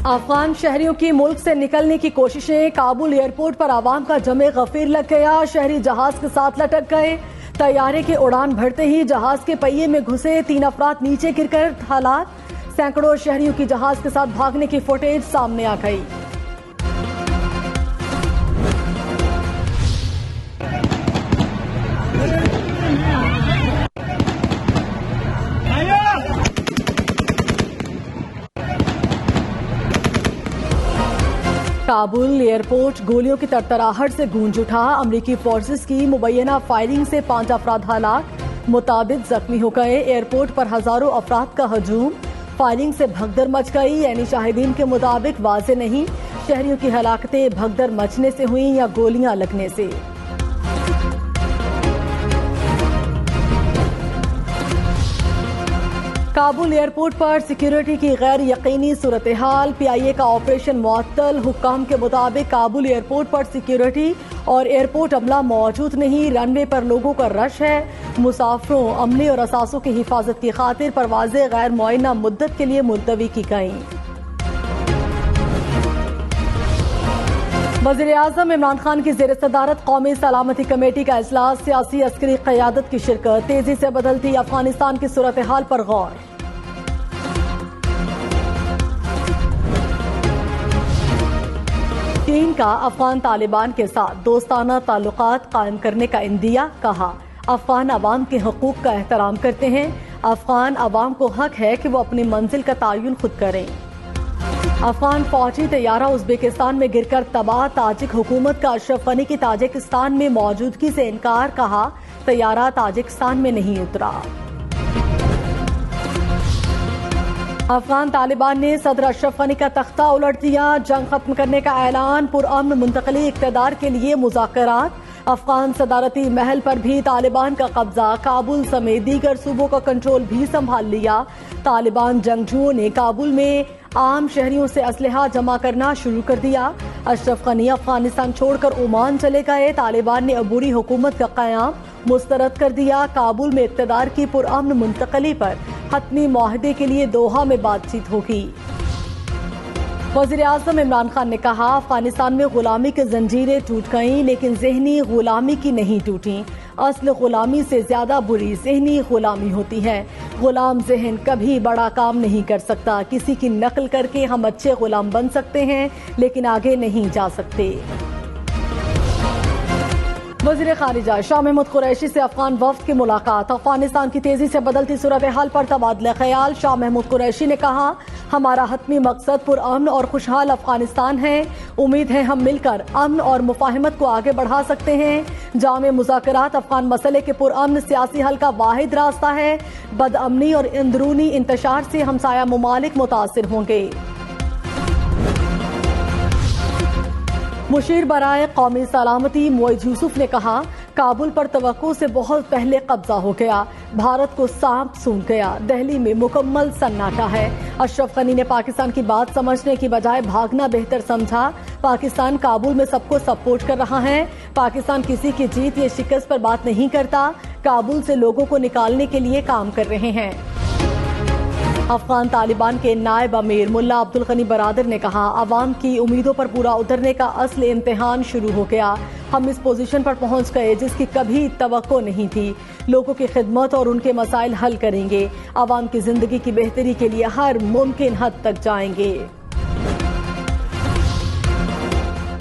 افغان شہریوں کی ملک سے نکلنے کی کوششیں، کابل ایئرپورٹ پر عوام کا جمع غفیر لگ گیا، شہری جہاز کے ساتھ لٹک گئے، طیارے کی اڑان بھرتے ہی جہاز کے پہیے میں گھسے، 3 افراد نیچے گر کر ہلاک، سینکڑوں شہریوں کی جہاز کے ساتھ بھاگنے کی فوٹیج سامنے آ گئی۔ کابل ایئرپورٹ گولیوں کی تڑتڑاہٹ سے گونج اٹھا، امریکی فورسز کی مبینہ فائرنگ سے 5 افراد ہلاک، متعدد زخمی ہو گئے، ایئرپورٹ پر ہزاروں افراد کا ہجوم، فائرنگ سے بھگدڑ مچ گئی، یعنی شاہدین کے مطابق واضح نہیں شہریوں کی ہلاکتیں بھگدڑ مچنے سے ہوئیں یا گولیاں لگنے سے۔ کابل ایئرپورٹ پر سیکیورٹی کی غیر یقینی صورتحال، پی آئی اے کا آپریشن معطل، حکام کے مطابق کابل ایئرپورٹ پر سیکیورٹی اور ایئرپورٹ عملہ موجود نہیں، رن وے پر لوگوں کا رش ہے، مسافروں، عملے اور اثاثوں کی حفاظت کی خاطر پروازیں غیر معینہ مدت کے لیے ملتوی کی گئیں۔ وزیر اعظم عمران خان کی زیر صدارت قومی سلامتی کمیٹی کا اجلاس، سیاسی عسکری قیادت کی شرکت، تیزی سے بدلتی افغانستان کی صورتحال پر غور۔ چین کا افغان طالبان کے ساتھ دوستانہ تعلقات قائم کرنے کا عندیہ، کہا افغان عوام کے حقوق کا احترام کرتے ہیں، افغان عوام کو حق ہے کہ وہ اپنی منزل کا تعین خود کریں۔ افغان فوجی طیارہ ازبیکستان میں گر کر تباہ، تاجک حکومت کا اشرف غنی کی تاجکستان میں موجودگی سے انکار، کہا طیارہ تاجکستان میں نہیں اترا۔ افغان طالبان نے صدر اشرف غنی کا تختہ الٹ دیا، جنگ ختم کرنے کا اعلان، پرامن منتقلی اقتدار کے لیے مذاکرات، افغان صدارتی محل پر بھی طالبان کا قبضہ، کابل سمیت دیگر صوبوں کا کنٹرول بھی سنبھال لیا، طالبان جنگجوؤں نے کابل میں عام شہریوں سے اسلحہ جمع کرنا شروع کر دیا، اشرف غنی افغانستان چھوڑ کر عمان چلے گئے، طالبان نے عبوری حکومت کا قیام مسترد کر دیا، کابل میں اقتدار کی پرامن منتقلی پر حتمی معاہدے کے لیے دوحہ میں بات چیت ہوگی۔ وزیر اعظم عمران خان نے کہا افغانستان میں غلامی کی زنجیریں ٹوٹ گئیں لیکن ذہنی غلامی کی نہیں ٹوٹیں، اصل غلامی سے زیادہ بری ذہنی غلامی ہوتی ہے، غلام ذہن کبھی بڑا کام نہیں کر سکتا، کسی کی نقل کر کے ہم اچھے غلام بن سکتے ہیں لیکن آگے نہیں جا سکتے۔ وزیر خارجہ شاہ محمود قریشی سے افغان وفد کی ملاقات، افغانستان کی تیزی سے بدلتی صورتحال پر تبادلہ خیال، شاہ محمود قریشی نے کہا ہمارا حتمی مقصد پرامن اور خوشحال افغانستان ہے، امید ہے ہم مل کر امن اور مفاہمت کو آگے بڑھا سکتے ہیں، جامع مذاکرات افغان مسئلے کے پرامن سیاسی حل کا واحد راستہ ہے، بد امنی اور اندرونی انتشار سے ہمسایہ ممالک متاثر ہوں گے۔ مشیر برائے قومی سلامتی معیز یوسف نے کہا کابل پر توقع سے بہت پہلے قبضہ ہو گیا، بھارت کو سانپ سونگھ گیا، دہلی میں مکمل سناٹا ہے، اشرف غنی نے پاکستان کی بات سمجھنے کی بجائے بھاگنا بہتر سمجھا، پاکستان کابل میں سب کو سپورٹ کر رہا ہے، پاکستان کسی کی جیت یا شکست پر بات نہیں کرتا، کابل سے لوگوں کو نکالنے کے لیے کام کر رہے ہیں۔ افغان طالبان کے نائب امیر ملا عبدالغنی برادر نے کہا عوام کی امیدوں پر پورا اترنے کا اصل امتحان شروع ہو گیا، ہم اس پوزیشن پر پہنچ گئے جس کی کبھی توقع نہیں تھی، لوگوں کی خدمت اور ان کے مسائل حل کریں گے، عوام کی زندگی کی بہتری کے لیے ہر ممکن حد تک جائیں گے۔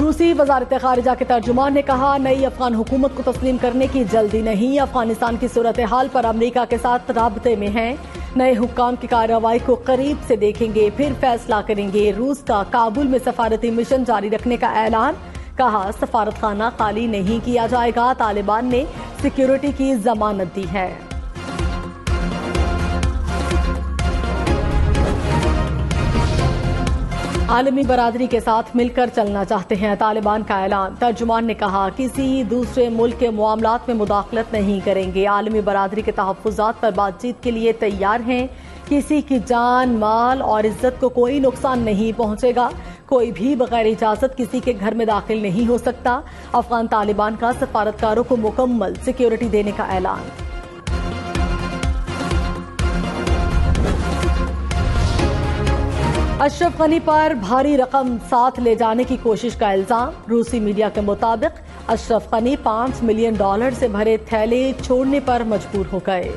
روسی وزارت خارجہ کے ترجمان نے کہا نئی افغان حکومت کو تسلیم کرنے کی جلدی نہیں، افغانستان کی صورتحال پر امریکہ کے ساتھ رابطے میں ہیں، نئے حکام کی کارروائی کو قریب سے دیکھیں گے پھر فیصلہ کریں گے، روس کا کابل میں سفارتی مشن جاری رکھنے کا اعلان، کہا سفارت خانہ خالی نہیں کیا جائے گا، طالبان نے سیکیورٹی کی ضمانت دی ہے۔ عالمی برادری کے ساتھ مل کر چلنا چاہتے ہیں، طالبان کا اعلان، ترجمان نے کہا کسی دوسرے ملک کے معاملات میں مداخلت نہیں کریں گے، عالمی برادری کے تحفظات پر بات چیت کے لیے تیار ہیں، کسی کی جان، مال اور عزت کو کوئی نقصان نہیں پہنچے گا، کوئی بھی بغیر اجازت کسی کے گھر میں داخل نہیں ہو سکتا، افغان طالبان کا سفارتکاروں کو مکمل سیکیورٹی دینے کا اعلان۔ اشرف غنی پر بھاری رقم ساتھ لے جانے کی کوشش کا الزام۔ روسی میڈیا کے مطابق اشرف غنی $5 ملین سے بھرے تھیلے چھوڑنے پر مجبور ہو گئے۔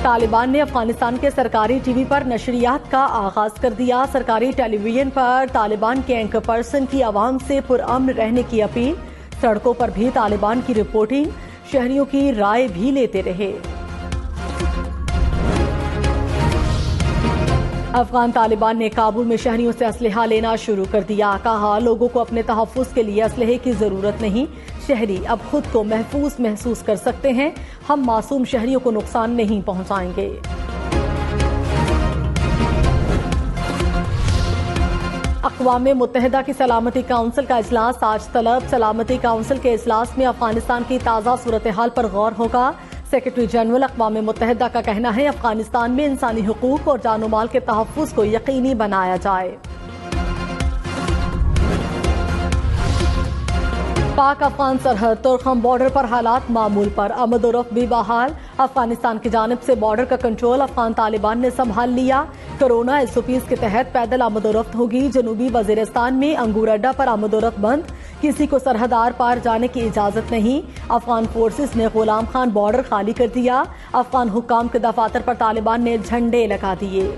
طالبان نے افغانستان کے سرکاری ٹی وی پر نشریات کا آغاز کر دیا۔ سرکاری ٹیلی ویژن پر طالبان کے اینکر پرسن کی عوام سے پرامن رہنے کی اپیل۔ سڑکوں پر بھی طالبان کی رپورٹنگ، شہریوں کی رائے بھی لیتے رہے۔ افغان طالبان نے کابل میں شہریوں سے اسلحہ لینا شروع کر دیا۔ کہا لوگوں کو اپنے تحفظ کے لیے اسلحے کی ضرورت نہیں، شہری اب خود کو محفوظ محسوس کر سکتے ہیں، ہم معصوم شہریوں کو نقصان نہیں پہنچائیں گے۔ اقوام متحدہ کی سلامتی کونسل کا اجلاس آج طلب۔ سلامتی کونسل کے اجلاس میں افغانستان کی تازہ صورتحال پر غور ہوگا۔ سیکرٹری جنرل اقوام متحدہ کا کہنا ہے افغانستان میں انسانی حقوق اور جان و مال کے تحفظ کو یقینی بنایا جائے۔ پاک افغان سرحد تورخم بارڈر پر حالات معمول پر، آمد و رفت بھی بحال۔ افغانستان کی جانب سے بارڈر کا کنٹرول افغان طالبان نے سنبھال لیا۔ کورونا SOPs کے تحت پیدل آمد و رفت ہوگی۔ جنوبی وزیرستان میں انگور اڈہ پر آمد و رفت بند، کسی کو سرحد آر پار جانے کی اجازت نہیں۔ افغان فورسز نے غلام خان بارڈر خالی کر دیا۔ افغان حکام کے دفاتر پر طالبان نے جھنڈے لگا دیے۔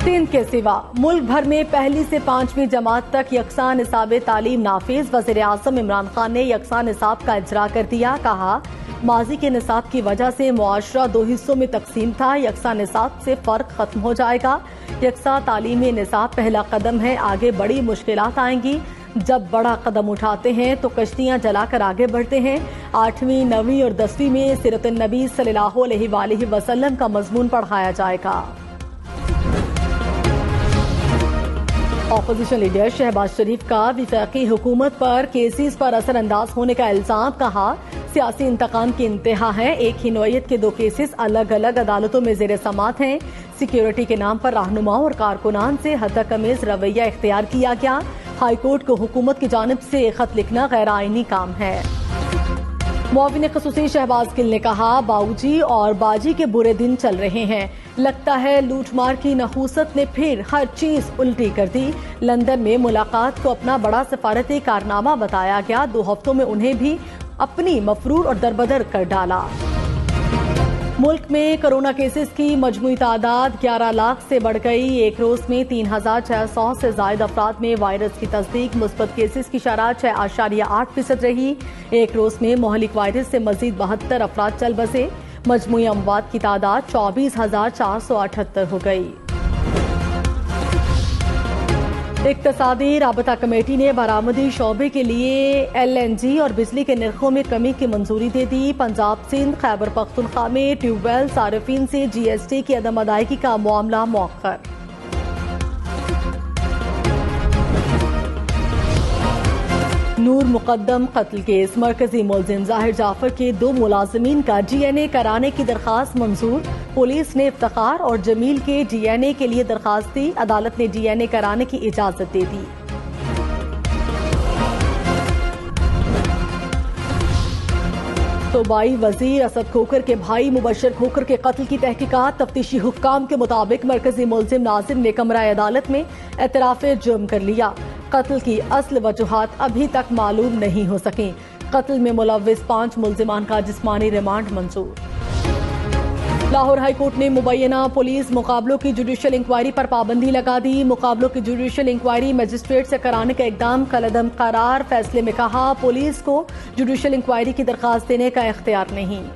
سندھ کے سوا ملک بھر میں پہلی سے 5ویں جماعت تک یکساں نصاب تعلیم نافذ۔ وزیر اعظم عمران خان نے یکساں نصاب کا اجرا کر دیا۔ کہا ماضی کے نصاب کی وجہ سے معاشرہ 2 حصوں میں تقسیم تھا، یکساں نصاب سے فرق ختم ہو جائے گا۔ یکساں تعلیمی نصاب پہلا قدم ہے، آگے بڑی مشکلات آئیں گی۔ جب بڑا قدم اٹھاتے ہیں تو کشتیاں جلا کر آگے بڑھتے ہیں۔ 8ویں، 9ویں اور 10ویں میں سیرت النبی صلی اللہ علیہ وآلہ وسلم کا مضمون پڑھایا جائے گا۔ اپوزیشن لیڈر شہباز شریف کا وفاقی حکومت پر کیسز پر اثر انداز ہونے کا الزام۔ کہا سیاسی انتقام کی انتہا ہے، ایک ہی نوعیت کے 2 کیسز الگ الگ عدالتوں میں زیر سماعت ہیں۔ سیکیورٹی کے نام پر رہنماؤں اور کارکنان سے حداقمیز رویہ اختیار کیا گیا۔ ہائی کورٹ کو حکومت کی جانب سے خط لکھنا غیر آئینی کام ہے۔ معاون خصوصی شہباز گل نے کہا باؤجی اور باجی کے برے دن چل رہے ہیں، لگتا ہے لوٹ مار کی نحوست نے پھر ہر چیز الٹی کر دی۔ لندن میں ملاقات کو اپنا بڑا سفارتی کارنامہ بتایا گیا، 2 ہفتوں میں انہیں بھی اپنی مفرور اور دربدر کر ڈالا۔ ملک میں کرونا کیسز کی مجموعی تعداد 11 لاکھ سے بڑھ گئی۔ ایک روز میں 3600 سے زائد افراد میں وائرس کی تصدیق۔ مثبت کیسز کی شرح 6.8% رہی۔ ایک روز میں مہلک وائرس سے مزید 72 افراد چل بسے۔ مجموعی اموات کی تعداد 24,478 ہو گئی۔ اقتصادی رابطہ کمیٹی نے برآمدی شعبے کے لیے LNG اور بجلی کے نرخوں میں کمی کی منظوری دے دی۔ پنجاب، سندھ، خیبر پختونخوا میں ٹیوب ویل صارفین سے GST کی عدم ادائیگی کا معاملہ مؤخر۔ نور مقدم قتل کیس، مرکزی ملزم ظاہر جعفر کے 2 ملازمین کا DNA کرانے کی درخواست منظور۔ پولیس نے افتخار اور جمیل کے DNA کے لیے درخواست دی، عدالت نے DNA کرانے کی اجازت دے دی۔ صوبائی وزیر اسد کھوکھر کے بھائی مبشر کھوکھر کے قتل کی تحقیقات۔ تفتیشی حکام کے مطابق مرکزی ملزم ناظم نے کمرہ عدالت میں اعتراف جرم کر لیا۔ قتل کی اصل وجوہات ابھی تک معلوم نہیں ہو سکیں۔ قتل میں ملوث 5 ملزمان کا جسمانی ریمانڈ منظور۔ لاہور ہائی کورٹ نے مبینہ پولیس مقابلوں کی جوڈیشل انکوائری پر پابندی لگا دی۔ مقابلوں کی جوڈیشل انکوائری مجسٹریٹ سے کرانے کا اقدام کالعدم قرار۔ فیصلے میں کہا پولیس کو جوڈیشل انکوائری کی درخواست دینے کا اختیار نہیں۔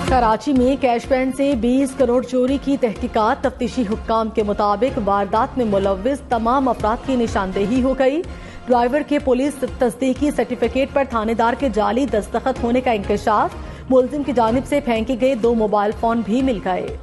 کراچی میں کیش وین سے 20 کروڑ چوری کی تحقیقات۔ تفتیشی حکام کے مطابق واردات میں ملوث تمام افراد کی نشاندہی ہو گئی۔ ڈرائیور کے پولیس تصدیقی سرٹیفکیٹ پر تھانے دار کے جعلی دستخط ہونے کا انکشاف۔ ملزم کی جانب سے پھینکے گئے 2 موبائل فون بھی مل گئے۔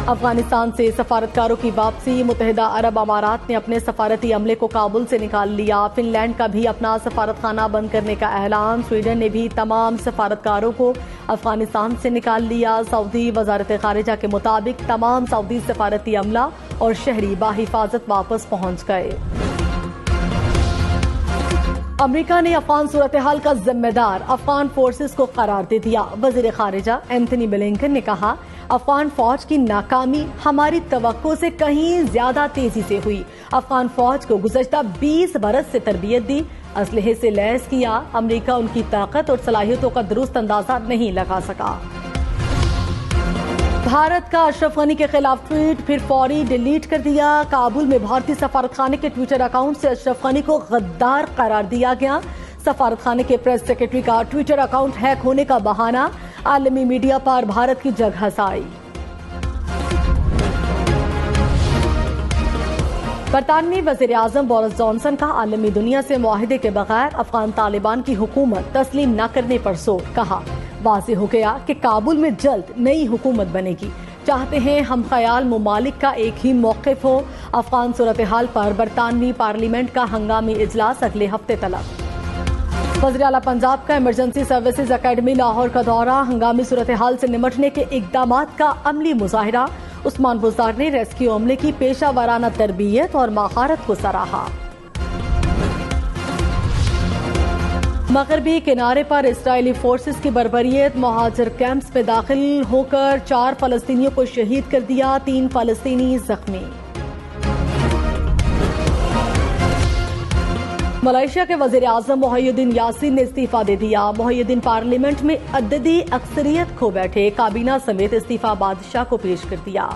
افغانستان سے سفارتکاروں کی واپسی، متحدہ عرب امارات نے اپنے سفارتی عملے کو کابل سے نکال لیا، فن لینڈ کا بھی اپنا سفارتخانہ بند کرنے کا اعلان، سویڈن نے بھی تمام سفارتکاروں کو افغانستان سے نکال لیا، سعودی وزارت خارجہ کے مطابق تمام سعودی سفارتی عملہ اور شہری بحفاظت واپس پہنچ گئے۔ امریکہ نے افغان صورتحال کا ذمہ دار افغان فورسز کو قرار دے دیا، وزیر خارجہ اینتھنی بلنکن نے کہا افغان فوج کی ناکامی ہماری توقع سے کہیں زیادہ تیزی سے ہوئی، افغان فوج کو گزشتہ 20 برس سے تربیت دی، اسلحے سے لیس کیا، امریکہ ان کی طاقت اور صلاحیتوں کا درست اندازہ نہیں لگا سکا۔ بھارت کا اشرف غنی کے خلاف ٹویٹ پھر فوری ڈیلیٹ کر دیا، کابل میں بھارتی سفارتخانے کے ٹویٹر اکاؤنٹ سے اشرف غنی کو غدار قرار دیا گیا، سفارتخانے کے پریس سیکرٹری کا ٹویٹر اکاؤنٹ ہیک ہونے کا بہانہ، عالمی میڈیا پر بھارت کی جگہ ہسائی۔ برطانوی وزیر اعظم بورس جانسن کا عالمی دنیا سے معاہدے کے بغیر افغان طالبان کی حکومت تسلیم نہ کرنے پر زور، کہا واضح ہو گیا کہ کابل میں جلد نئی حکومت بنے گی، چاہتے ہیں ہم خیال ممالک کا ایک ہی موقف ہو، افغان صورتحال پر برطانوی پارلیمنٹ کا ہنگامی اجلاس اگلے ہفتے طلب۔ وزیر اعلیٰ پنجاب کا ایمرجنسی سروسز اکیڈمی لاہور کا دورہ، ہنگامی صورتحال سے نمٹنے کے اقدامات کا عملی مظاہرہ، عثمان بزدار نے ریسکیو عملے کی پیشہ ورانہ تربیت اور مہارت کو سراہا۔ مغربی کنارے پر اسرائیلی فورسز کی بربریت، مہاجر کیمپس میں داخل ہو کر 4 فلسطینیوں کو شہید کر دیا، 3 فلسطینی زخمی۔ ملائیشیا کے وزیر اعظم محی الدین یاسین نے استعفیٰ دے دیا، محی الدین پارلیمنٹ میں عددی اکثریت کھو بیٹھے، کابینہ سمیت استعفیٰ بادشاہ کو پیش کر دیا۔